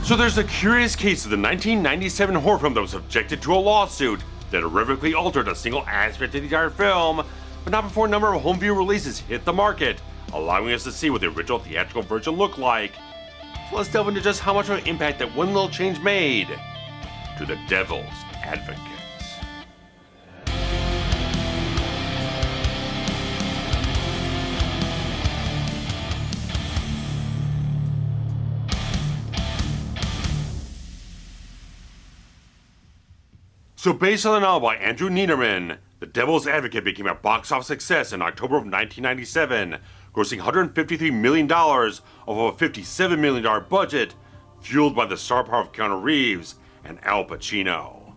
So there's a curious case of the 1997 horror film that was subjected to a lawsuit that horrifically altered a single aspect of the entire film, but not before a number of home video releases hit the market, allowing us to see what the original theatrical version looked like. So let's delve into just how much of an impact that one little change made to The Devil's Advocate. So based on a novel by Andrew Niederman, The Devil's Advocate became a box office success in October of 1997, grossing $153 million off of a $57 million budget, fueled by the star power of Keanu Reeves and Al Pacino.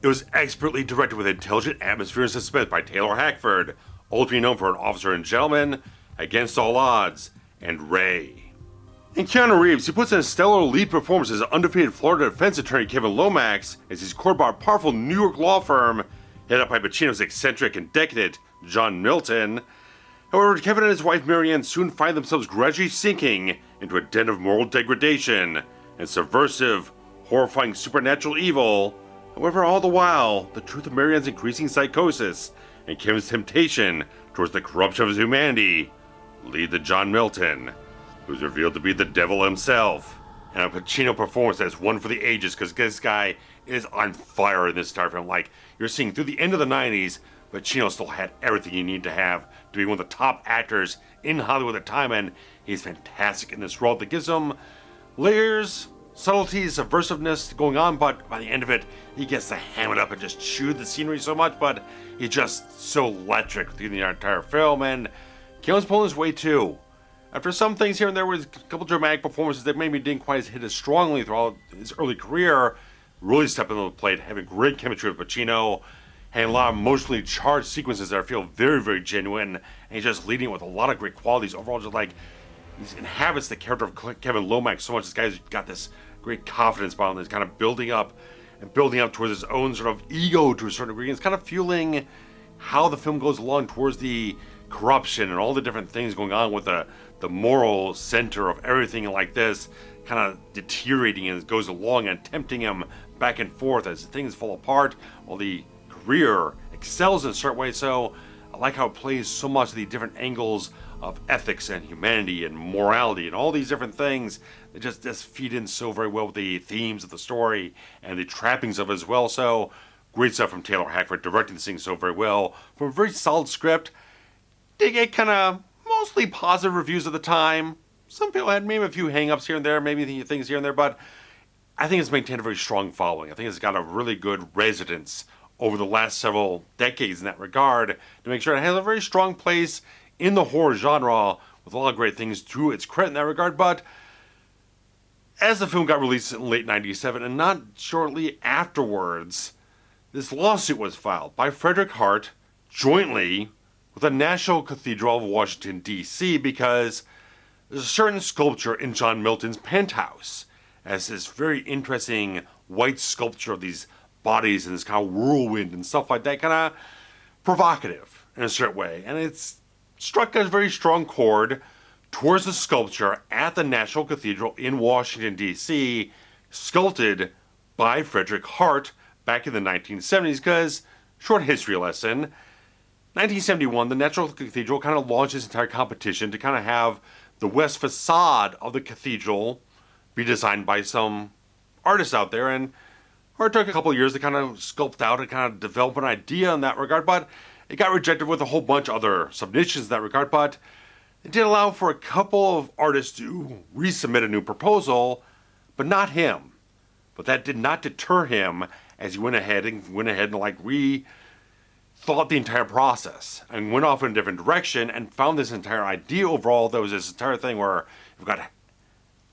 It was expertly directed with intelligent atmosphere and suspense by Taylor Hackford, ultimately known for An Officer and Gentleman, Against All Odds, and Ray. In Keanu Reeves, he puts in a stellar lead performance as undefeated Florida defense attorney Kevin Lomax as he's courted by a powerful New York law firm headed up by Pacino's eccentric and decadent John Milton. However, Kevin and his wife Marianne soon find themselves gradually sinking into a den of moral degradation and subversive, horrifying supernatural evil. However, all the while, the truth of Marianne's increasing psychosis and Kevin's temptation towards the corruption of his humanity lead to John Milton, who's revealed to be the devil himself. And a Pacino performance that's one for the ages, because this guy is on fire in this entire film. Like, you're seeing through the end of the 90s, Pacino still had everything you need to have to be one of the top actors in Hollywood at the time, and he's fantastic in this role that gives him layers, subtleties, subversiveness going on, but by the end of it, he gets to ham it up and just chew the scenery so much, but he's just so electric through the entire film, and Keanu's pulling his weight too. After some things here and there with a couple dramatic performances that maybe didn't quite hit as strongly throughout his early career, really stepping on the plate, having great chemistry with Pacino, and a lot of emotionally charged sequences that I feel very, very genuine, and he's just leading it with a lot of great qualities. Overall, just like, he inhabits the character of Kevin Lomax so much. This guy's got this great confidence behind him. He's kind of building up towards his own sort of ego to a certain degree. It's kind of fueling how the film goes along towards the corruption and all the different things going on with the moral center of everything like this kind of deteriorating as it goes along and tempting him back and forth as things fall apart while the career excels in a certain way. So I like how it plays so much of the different angles of ethics and humanity and morality and all these different things that just feed in so very well with the themes of the story and the trappings of it as well. So great stuff from Taylor Hackford, directing this thing so very well. From a very solid script, did get kind of mostly positive reviews at the time. Some people had maybe a few hang-ups here and there, maybe things here and there, but I think it's maintained a very strong following. I think it's got a really good residence over the last several decades in that regard to make sure it has a very strong place in the horror genre with a lot of great things to its credit in that regard. But as the film got released in late 97 and not shortly afterwards, this lawsuit was filed by Frederick Hart jointly with the National Cathedral of Washington, D.C., because there's a certain sculpture in John Milton's penthouse as this very interesting white sculpture of these bodies and this kind of whirlwind and stuff like that, kind of provocative in a certain way. And it's struck a very strong chord towards the sculpture at the National Cathedral in Washington, D.C., sculpted by Frederick Hart back in the 1970s, because, short history lesson, 1971, the National Cathedral kind of launched this entire competition to kind of have the west facade of the cathedral be designed by some artists out there, and it took a couple of years to kind of sculpt out and kind of develop an idea in that regard, but it got rejected with a whole bunch of other submissions in that regard. But it did allow for a couple of artists to resubmit a new proposal, but not him. But that did not deter him as he went ahead and like rethought the entire process and went off in a different direction and found this entire idea overall. There was this entire thing where you've got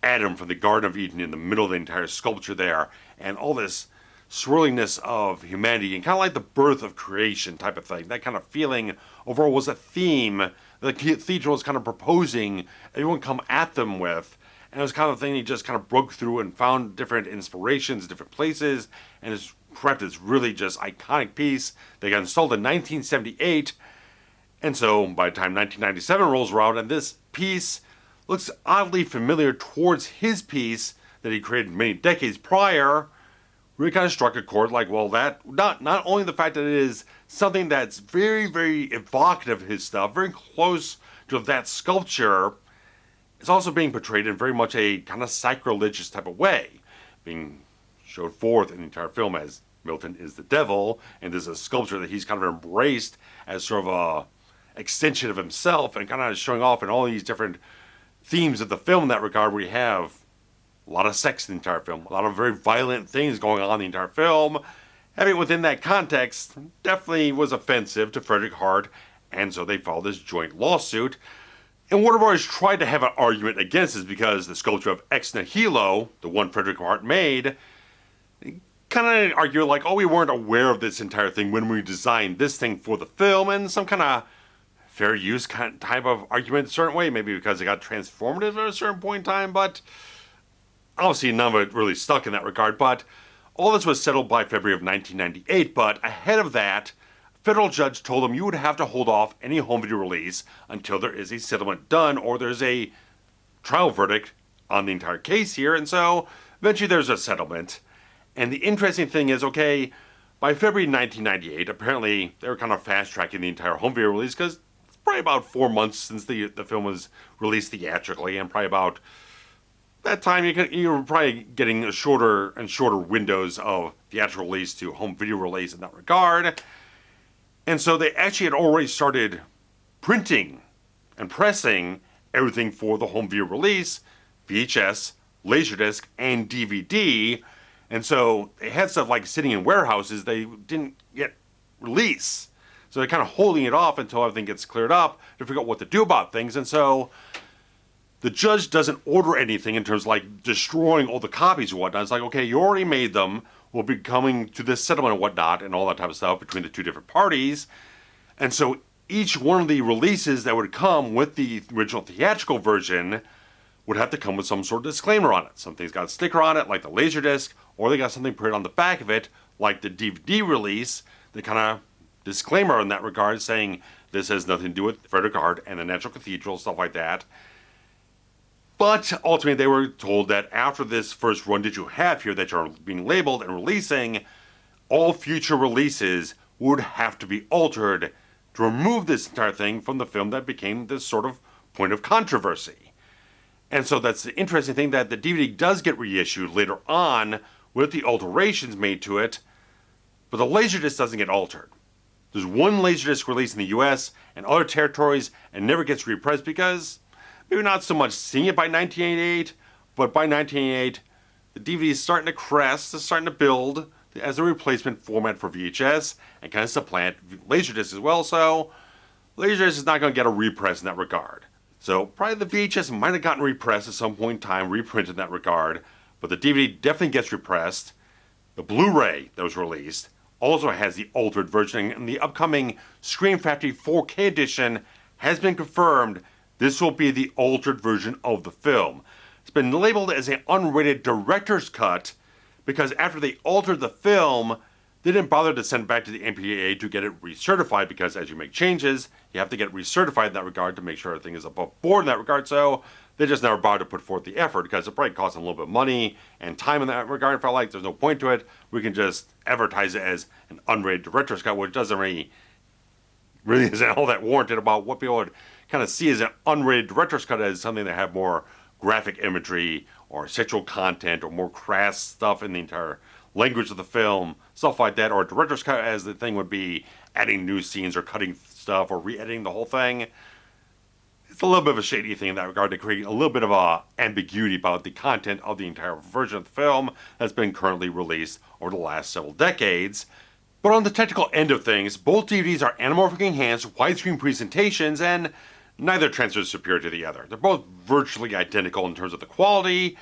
Adam from the Garden of Eden in the middle of the entire sculpture there, and all this swirlingness of humanity and kind of like the birth of creation type of thing. That kind of feeling overall was a theme the cathedral was kind of proposing everyone come at them with. And it was kind of a thing he just kind of broke through and found different inspirations, different places, and has prepped this really just iconic piece that got installed in 1978. And so by the time 1997 rolls around and this piece looks oddly familiar towards his piece that he created many decades prior really kind of struck a chord. Like, well, that not only the fact that it is something that's very, very evocative of his stuff, very close to that sculpture, it's also being portrayed in very much a kind of sacrilegious type of way, being showed forth in the entire film as Milton is the devil, and there's a sculpture that he's kind of embraced as sort of a extension of himself, and kind of showing off in all these different themes of the film in that regard. We have a lot of sex in the entire film, a lot of very violent things going on in the entire film. Having it within that context definitely was offensive to Frederick Hart, and so they filed this joint lawsuit. And Warner Bros. Tried to have an argument against this because the sculpture of Ex Nihilo, the one Frederick Hart made, kind of argued like, oh, we weren't aware of this entire thing when we designed this thing for the film, and some kind of fair use kind of type of argument in a certain way, maybe because it got transformative at a certain point in time, but obviously none of it really stuck in that regard. But all this was settled by February of 1998, but ahead of that, a federal judge told them you would have to hold off any home video release until there is a settlement done or there's a trial verdict on the entire case here, and so eventually there's a settlement. And the interesting thing is, okay, by February 1998, apparently they were kind of fast-tracking the entire home video release because it's probably about 4 months since the film was released theatrically, and probably about that time you were probably getting shorter and shorter windows of theatrical release to home video release in that regard. And so they actually had already started printing and pressing everything for the home video release, VHS, Laserdisc, and DVD. And so they had stuff like sitting in warehouses they didn't yet release. So they're kind of holding it off until everything gets cleared up to figure out what to do about things. And so the judge doesn't order anything in terms of like destroying all the copies and whatnot. It's like, okay, you already made them. We'll be coming to this settlement and whatnot and all that type of stuff between the two different parties. And so each one of the releases that would come with the original theatrical version would have to come with some sort of disclaimer on it. Something's got a sticker on it, like the Laserdisc, or they got something printed on the back of it, like the DVD release, the kind of disclaimer in that regard saying this has nothing to do with Frederick Hart and the National Cathedral, stuff like that. But ultimately they were told that after this first run that you have here that you're being labeled and releasing, all future releases would have to be altered to remove this entire thing from the film that became this sort of point of controversy. And so that's the interesting thing, that the DVD does get reissued later on with the alterations made to it, but the Laserdisc doesn't get altered. There's one Laserdisc released in the US and other territories and never gets repressed because maybe not so much seeing it by 1988, but by 1988, the DVD is starting to crest, it's starting to build as a replacement format for VHS and kind of supplant Laserdisc as well, so Laserdisc is not going to get a repress in that regard. So probably the VHS might have gotten repressed at some point in time, reprinted in that regard, but the DVD definitely gets repressed. The Blu-ray that was released also has the altered version, and the upcoming Scream Factory 4K edition has been confirmed. This will be the altered version of the film. It's been labeled as an unrated director's cut because after they altered the film, they didn't bother to send it back to the MPAA to get it recertified, because as you make changes, you have to get recertified in that regard to make sure everything is above board in that regard. So they just never bothered to put forth the effort because it probably costs them a little bit of money and time in that regard. I felt like there's no point to it. We can just advertise it as an unrated director's cut, which doesn't really isn't all that warranted about what people would kind of see as an unrated director's cut as something that have more graphic imagery or sexual content or more crass stuff in the entire language of the film, stuff like that, or a director's cut as the thing would be adding new scenes or cutting stuff or re-editing the whole thing. It's a little bit of a shady thing in that regard to create a little bit of a ambiguity about the content of the entire version of the film that's been currently released over the last several decades. But on the technical end of things, both DVDs are anamorphic enhanced widescreen presentations, and neither transfer is superior to the other. They're both virtually identical in terms of the quality,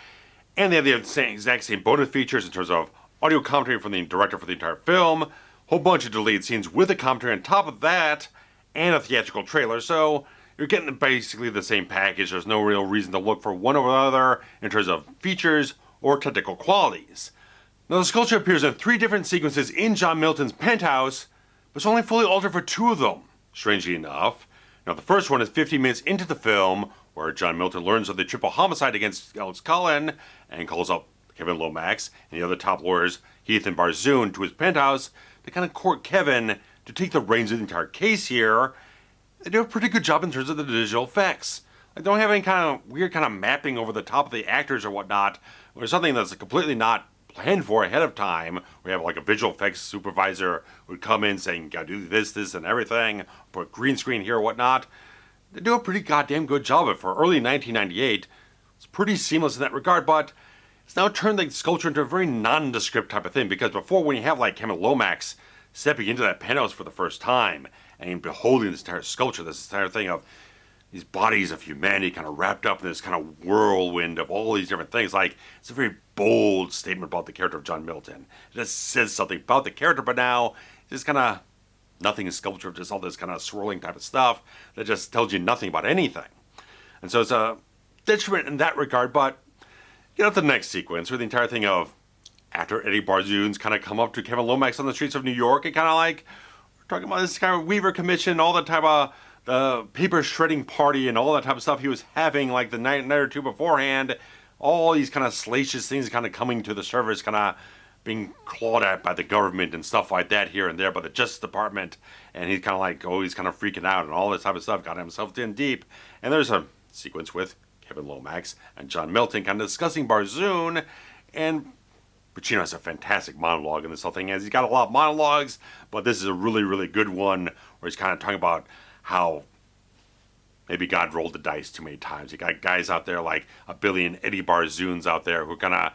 and they have the exact same bonus features in terms of audio commentary from the director for the entire film, whole bunch of deleted scenes with a commentary on top of that, and a theatrical trailer. So you're getting basically the same package. There's no real reason to look for one over the other in terms of features or technical qualities. Now, the sculpture appears in 3 different sequences in John Milton's penthouse, but it's only fully altered for 2 of them, strangely enough. Now, the first one is 15 minutes into the film, where John Milton learns of the triple homicide against Alex Cullen and calls up Kevin Lomax and the other top lawyers, Heath and Barzoon, to his penthouse to kind of court Kevin to take the reins of the entire case here. They do a pretty good job in terms of the digital effects. They don't have any kind of weird kind of mapping over the top of the actors or whatnot, or something that's completely not planned for ahead of time. We have like a visual effects supervisor who would come in saying, gotta do this, and everything, put green screen here or whatnot. They do a pretty goddamn good job of it for early 1998. It's pretty seamless in that regard, but it's now turned the sculpture into a very nondescript type of thing, because before, when you have like Kevin Lomax stepping into that penthouse for the first time and beholding this entire sculpture, this entire thing of these bodies of humanity kind of wrapped up in this kind of whirlwind of all these different things. Like, it's a very bold statement about the character of John Milton. It just says something about the character, but now it's just kind of nothing in sculpture, just all this kind of swirling type of stuff that just tells you nothing about anything. And so it's a detriment in that regard, but get out the next sequence where the entire thing of after Eddie Barzoon's kind of come up to Kevin Lomax on the streets of New York and kind of like, we're talking about this kind of Weaver Commission, all the type of the paper shredding party and all that type of stuff he was having like the night or two beforehand, all these kind of salacious things kind of coming to the surface, kind of being clawed at by the government and stuff like that here and there by the Justice Department, and he's kind of like, oh, he's kind of freaking out and all this type of stuff, got himself in deep. And there's a sequence with Kevin Lomax and John Milton kind of discussing Barzoon, and Pacino has a fantastic monologue in this whole thing, as he's got a lot of monologues, but this is a really, really good one where he's kind of talking about how maybe God rolled the dice too many times. You got guys out there like a billion Eddie Barzoons out there who kind of,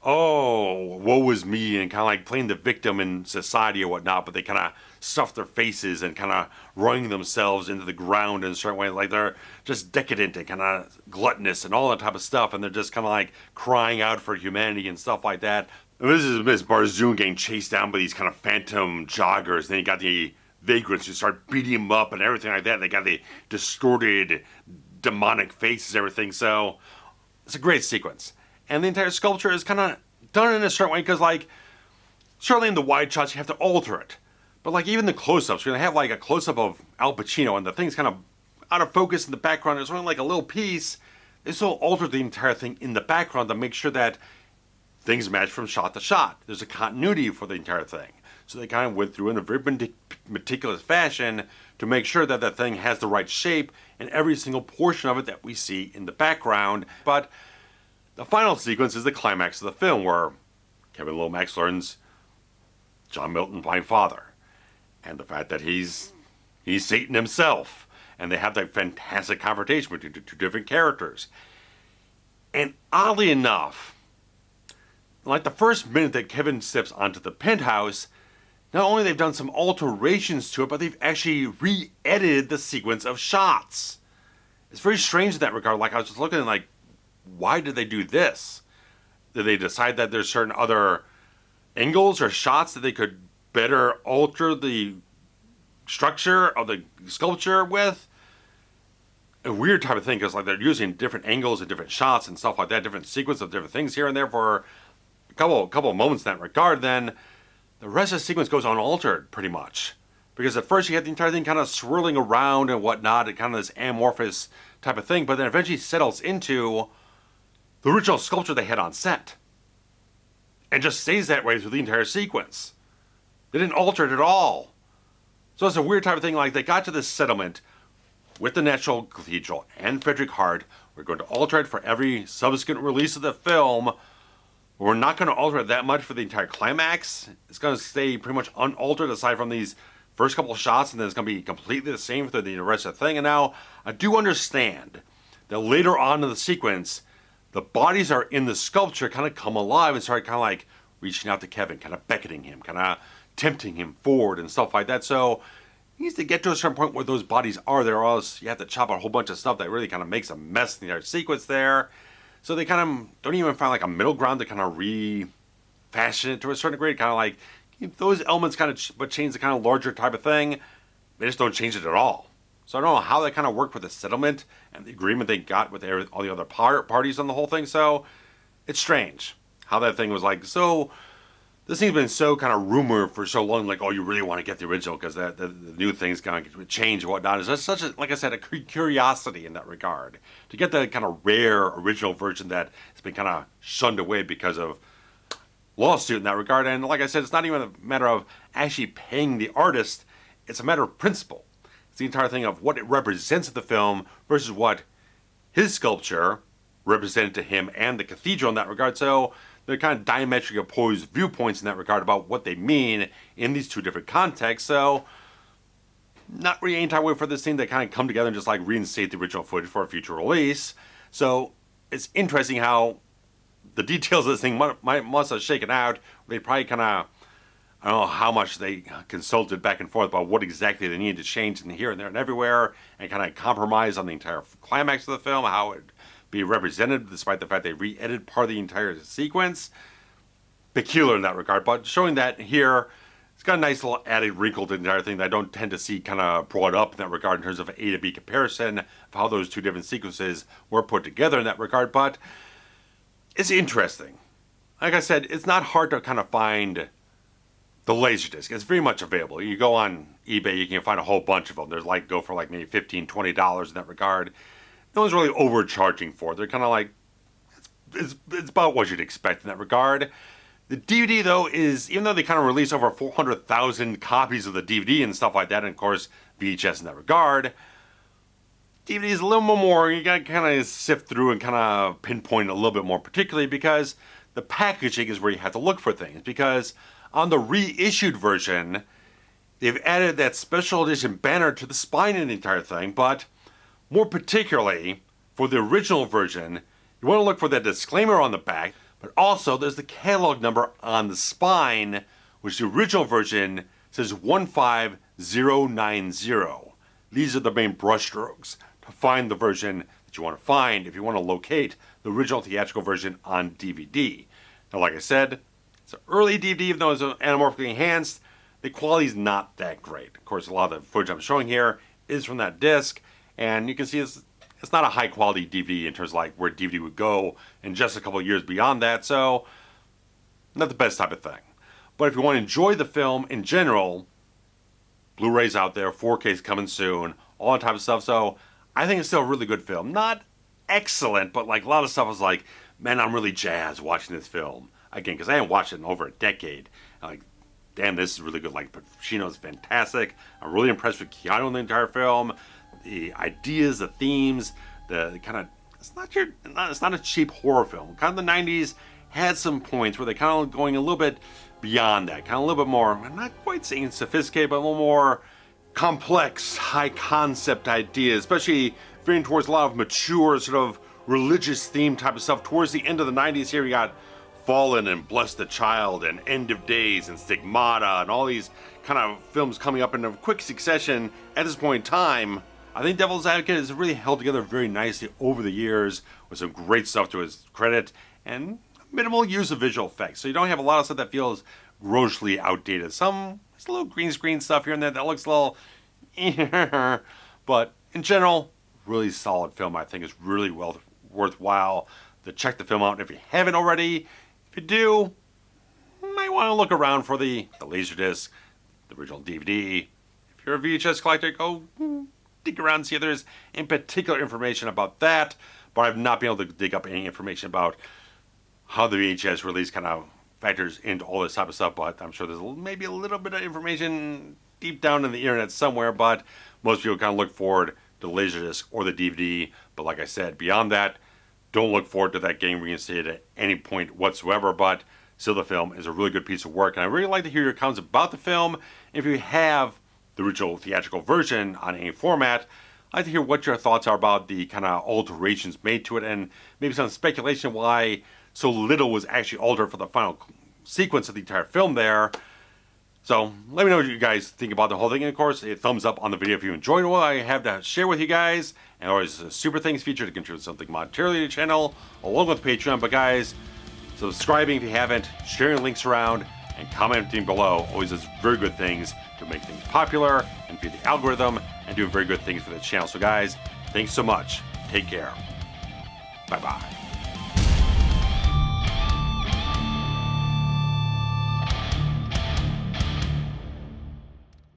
oh, woe is me, and kind of like playing the victim in society or whatnot, but they kind of stuff their faces and kind of running themselves into the ground in a certain way, like they're just decadent and kind of gluttonous and all that type of stuff, and they're just kind of like crying out for humanity and stuff like that. And this is Miss Barzoon getting chased down by these kind of phantom joggers, and then you got the vagrants who start beating him up and everything like that. They got the distorted, demonic faces, everything. So it's a great sequence. And the entire sculpture is kind of done in a certain way, because like, certainly in the wide shots you have to alter it. But like even the close-ups, you're going to have like a close-up of Al Pacino and the thing's kind of out of focus in the background. There's only like a little piece. They still alter the entire thing in the background to make sure that things match from shot to shot. There's a continuity for the entire thing. So they kind of went through in a very meticulous fashion to make sure that that thing has the right shape in every single portion of it that we see in the background. But the final sequence is the climax of the film, where Kevin Lomax learns John Milton, my father, and the fact that he's Satan himself. And they have that fantastic confrontation between two different characters. And oddly enough, like the first minute that Kevin steps onto the penthouse, not only they've done some alterations to it, but they've actually re-edited the sequence of shots. It's very strange in that regard. Like, I was just looking at like, why did they do this? Did they decide that there's certain other angles or shots that they could better alter the structure of the sculpture with? A weird type of thing, because like they're using different angles and different shots and stuff like that, different sequence of different things here and there for a couple of moments in that regard. Then the rest of the sequence goes unaltered, pretty much. Because at first you had the entire thing kind of swirling around and whatnot, and kind of this amorphous type of thing, but then eventually settles into the original sculpture they had on set. And just stays that way through the entire sequence. They didn't alter it at all. So it's a weird type of thing, like they got to this settlement with the National Cathedral and Frederick Hart. We're going to alter it for every subsequent release of the film. We're not going to alter it that much for the entire climax. It's going to stay pretty much unaltered aside from these first couple of shots, and then it's going to be completely the same for the rest of the thing. And now, I do understand that later on in the sequence, the bodies are in the sculpture kind of come alive and start kind of like reaching out to Kevin, kind of beckoning him, kind of tempting him forward and stuff like that. So he needs to get to a certain point where those bodies are there, or else you have to chop out a whole bunch of stuff that really kind of makes a mess in the entire sequence there. So they kind of don't even find like a middle ground to kind of refashion it to a certain degree, kind of like keep those elements kind of, but change the kind of larger type of thing. They just don't change it at all. So I don't know how that kind of worked with the settlement and the agreement they got with all the other parties on the whole thing. So it's strange how that thing was like, so this thing's been so kind of rumored for so long, like, oh, you really want to get the original because the new thing's going to change and whatnot. It's just such a, like I said, a curiosity in that regard. To get the kind of rare original version that has been kind of shunned away because of lawsuit in that regard. And like I said, it's not even a matter of actually paying the artist. It's a matter of principle. It's the entire thing of what it represents in the film versus what his sculpture represented to him and the cathedral in that regard. So they're kind of diametrically opposed viewpoints in that regard about what they mean in these two different contexts. So not really any time wait for this thing to kind of come together and just like reinstate the original footage for a future release. So it's interesting how the details of this thing must have shaken out. They probably kind of, I don't know how much they consulted back and forth about what exactly they needed to change in here and there and everywhere, and kind of compromise on the entire climax of the film, how it be represented, despite the fact they re-edited part of the entire sequence. Peculiar in that regard, but showing that here, it's got a nice little added wrinkle to the entire thing that I don't tend to see kind of brought up in that regard in terms of A to B comparison of how those two different sequences were put together in that regard, but it's interesting. Like I said, it's not hard to kind of find the Laserdisc. It's very much available. You go on eBay, you can find a whole bunch of them. There's like, go for like maybe $15, $20 in that regard. No one's really overcharging for it. They're kind of like, it's about what you'd expect in that regard. The DVD, though, is, even though they kind of release over 400,000 copies of the DVD and stuff like that, and of course, VHS in that regard, DVD is a little more, you gotta kind of sift through and kind of pinpoint a little bit more, particularly because the packaging is where you have to look for things. Because on the reissued version, they've added that special edition banner to the spine of the entire thing, but more particularly, for the original version, you want to look for that disclaimer on the back, but also there's the catalog number on the spine, which the original version says 15090. These are the main brushstrokes to find the version that you want to find if you want to locate the original theatrical version on DVD. Now, like I said, it's an early DVD, even though it's anamorphically enhanced, the quality's not that great. Of course, a lot of the footage I'm showing here is from that disc, and you can see it's not a high quality DVD in terms of like where DVD would go in just a couple of years beyond that, so not the best type of thing. But if you want to enjoy the film in general, Blu-ray's out there, 4K's coming soon, all that type of stuff, so I think it's still a really good film. Not excellent, but like a lot of stuff was like, man, I'm really jazzed watching this film. Again, because I haven't watched it in over a decade. Like, damn, this is really good. Like, Pacino's fantastic. I'm really impressed with Keanu in the entire film. The ideas, the themes, the kind of, it's not a cheap horror film. Kind of the 90s had some points where they kind of going a little bit beyond that. Kind of a little bit more, I'm not quite saying sophisticated, but a little more complex, high concept ideas, especially veering towards a lot of mature, sort of religious theme type of stuff. Towards the end of the 90s here, we got Fallen and Bless the Child and End of Days and Stigmata and all these kind of films coming up in a quick succession at this point in time. I think Devil's Advocate has really held together very nicely over the years with some great stuff to his credit and minimal use of visual effects. So you don't have a lot of stuff that feels grossly outdated. There's a little green screen stuff here and there that looks a little but in general, really solid film. I think it's really worthwhile to check the film out. And if you haven't already, if you do, you might want to look around for the Laserdisc, the original DVD. If you're a VHS collector, go dig around and see if there's in particular information about that. But I've not been able to dig up any information about how the VHS release kind of factors into all this type of stuff. But I'm sure there's maybe a little bit of information deep down in the internet somewhere. But most people kind of look forward to the Laserdisc or the DVD. But like I said, beyond that, don't look forward to that game reinstated at any point whatsoever. But still, the film is a really good piece of work. And I really like to hear your comments about the film. If you have the original theatrical version on any format, I'd like to hear what your thoughts are about the kind of alterations made to it, and maybe some speculation why so little was actually altered for the final sequence of the entire film there. So let me know what you guys think about the whole thing. And of course, a thumbs up on the video if you enjoyed what I have to share with you guys. And always a super thanks feature to contribute something monetarily to the channel, along with Patreon. But guys, subscribing if you haven't, sharing links around, and commenting below always does very good things to make things popular and feed the algorithm and do very good things for the channel. So guys, thanks so much. Take care. Bye-bye.